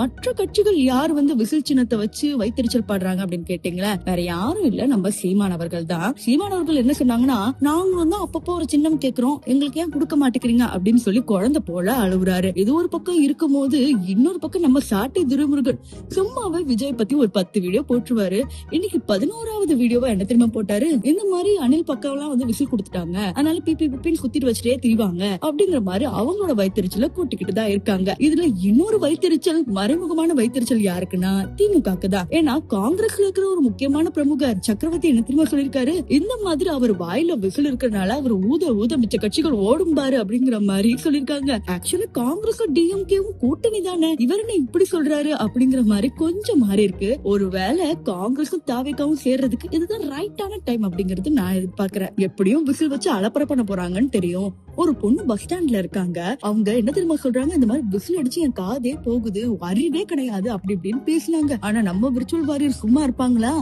மற்ற கட்சிகள் யார் விசில் சின்னத்தை வச்சு வைத்தறிச்சல் பாடுறாங்க அப்படின்னு கேட்டீங்களா, வேற யாரும் இல்ல, நம்ம சீமான் அவர்கள் தான். சீமான் அவர்கள் என்ன சொன்னாங்கன்னா, நாங்களும் தான் அப்பப்போ ஒரு சின்னம் கேக்குறோம், எங்களுக்கு ஏன் கொடுக்க மாட்டேங்கிறீங்க அப்படின்னு சொல்லி குழந்தை போல அழுகுறாரு. இது ஒரு பக்கம் இருக்கும் போது இன்னொரு பக்கம் நம்ம சாட்டை துரைமுருகன் சும்மாவே விஜய் பத்தி ஒரு 10 வீடியோ போட்டுருவாரு. இன்னைக்கு 11வது வீடியோவா என்ன தெரியுமா போட்டாரு, இந்த மாதிரி அனில் பக்கம் எல்லாம் விசில் கொடுத்துட்டாங்க, அதனால பிபி பிபின்னு குத்திட்டு வச்சுட்டே திரிவாங்க அப்படிங்கிற மாதிரி அவங்களோட வைத்தறிச்சல கூட்டிக்கிட்டு தான் இருக்காங்க. இதுல இன்னொரு வைத்தறிச்சல், மறைமுகமான வைத்தறிச்சல் யாருக்குன்னா திமுகக்கு தான். ஏன்னா காங்கிரஸ்ல இருக்கிற ஒரு முக்கியமான பிரமுகர் சக்கரவர்த்தி என்ன தெரியுமா சொல்லிருக்காரு, இந்த மாதிரி அவர் வாயில விசில் இருக்கிறதுனால அவர் ஊத ஊத மிச்ச கட்சிகள் ஓடும் பாரு அப்படிங்கிற மாதிரி சொல்லிருக்காங்க. ஆக்சுவலி காங்கிரஸ் டிஎம்கேவும் கூட்டணி தானே, இவர் என்ன இப்படி சொல்றாரு அப்படிங்கிற மாதிரி கொஞ்சம் மாறி இருக்கு. ஒருவேளை காங்கிரஸும் தாவேக்காவும் சேர்றதுக்கு இதுதான் ரைட்டான டைம் அப்படிங்கறது நான் எதிர்பார்க்கிறேன். எப்படியும் விசில் வச்சு அலப்பற பண்ண போறாங்கன்னு தெரியும். ஒரு பொண்ணு பஸ் ஸ்டாண்ட்ல இருக்காங்க, அவங்க என்ன தெரியுமா சொல்றாங்க, இந்த மாதிரி விசில் அடிச்சு என் காதே போகுது, அறிவே கிடையாது அப்படி இப்படின்னு பேசினாங்க. ஆனா நம்ம விர்ச்சுவல் வாரியர் சும்மா இருப்பாங்களா?